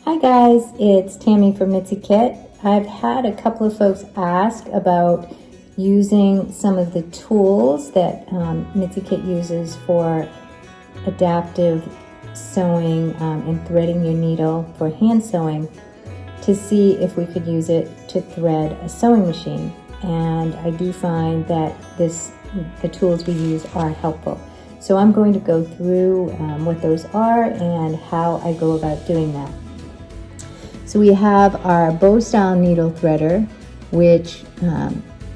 Hi guys, it's Tammy from Mitsy Kit. I've had a couple of folks ask about using some of the tools that Mitsy Kit uses for adaptive sewing and threading your needle for hand sewing, to see if we could use it to thread a sewing machine. And I do find that the tools we use are helpful. So I'm going to go through what those are and how I go about doing that. So we have our bow style needle threader, which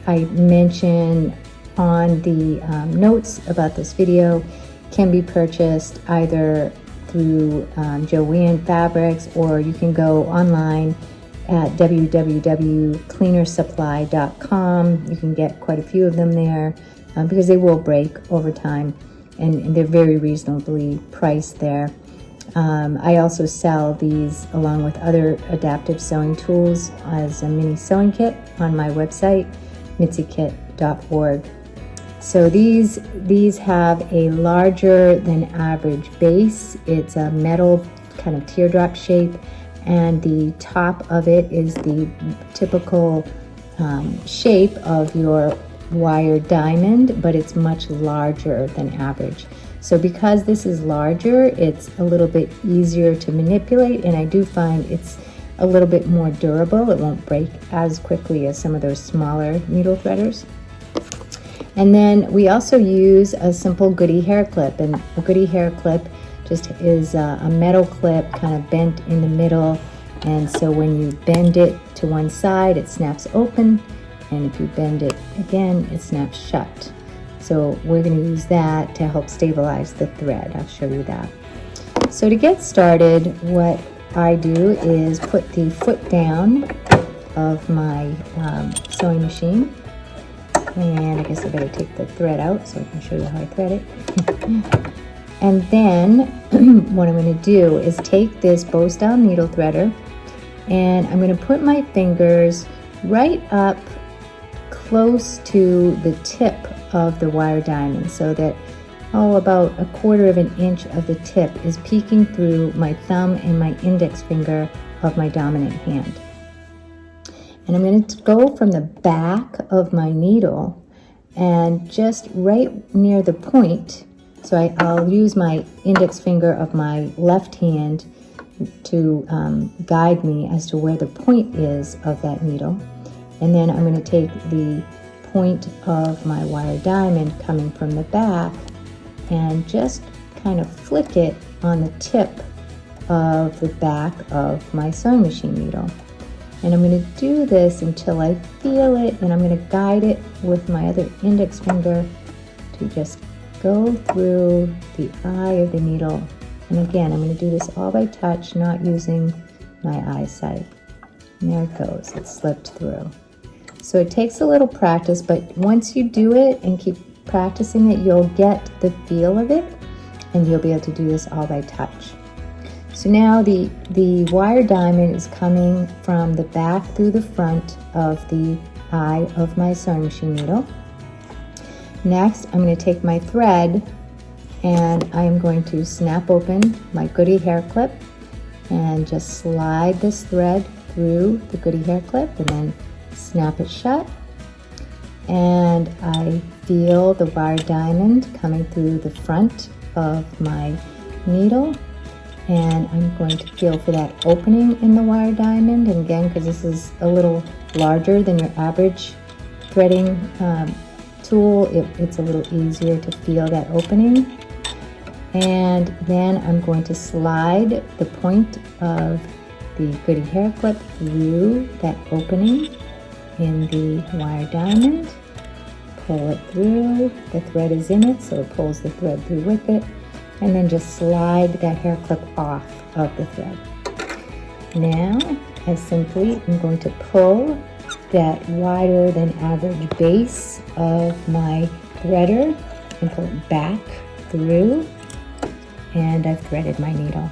I mention on the notes about this video, can be purchased either through Joanne Fabrics, or you can go online at www.cleanersupply.com. You can get quite a few of them there because they will break over time, and they're very reasonably priced there. I also sell these along with other adaptive sewing tools as a mini sewing kit on my website, mitsykit.org. So these have a larger than average base. It's a metal kind of teardrop shape, and the top of it is the typical shape of your wire diamond, but it's much larger than average. So because this is larger, it's a little bit easier to manipulate, and I do find it's a little bit more durable. It won't break as quickly as some of those smaller needle threaders. And then we also use a simple goody hair clip, and a goody hair clip just is a metal clip kind of bent in the middle, and so when you bend it to one side, it snaps open, and if you bend it again, it snaps shut. So we're going to use that to help stabilize the thread. I'll show you that. So to get started, what I do is put the foot down of my sewing machine. And I guess I better take the thread out so I can show you how I thread it. And then what I'm going to do is take this bow style needle threader, and I'm going to put my fingers right up close to the tip of the wire diamond, so that about 1/4 of an inch of the tip is peeking through my thumb and my index finger of my dominant hand. And I'm going to go from the back of my needle and just right near the point. So I'll use my index finger of my left hand to guide me as to where the point is of that needle. And then I'm going to take the point of my wire diamond coming from the back and just kind of flick it on the tip of the back of my sewing machine needle. And I'm going to do this until I feel it, and I'm going to guide it with my other index finger to just go through the eye of the needle. And again, I'm going to do this all by touch, not using my eyesight. And there it goes, it slipped through. So it takes a little practice, but once you do it and keep practicing it, you'll get the feel of it, and you'll be able to do this all by touch. So now the wire diamond is coming from the back through the front of the eye of my sewing machine needle. Next, I'm going to take my thread, and I'm going to snap open my goody hair clip and just slide this thread through the goody hair clip, and then snap it shut. And I feel the wire diamond coming through the front of my needle, and I'm going to feel for that opening in the wire diamond. And again, because this is a little larger than your average threading tool, it's a little easier to feel that opening. And then I'm going to slide the point of the goody hair clip through that opening in the wire diamond, pull it through. The thread is in it, so it pulls the thread through with it, and then just slide that hair clip off of the thread. Now, I simply am going to pull that wider than average base of my threader and pull it back through, and I've threaded my needle.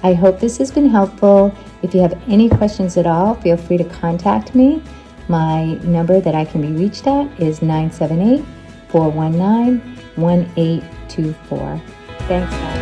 I hope this has been helpful. If you have any questions at all, feel free to contact me. My number that I can be reached at is 978-419-1824. Thanks, guys.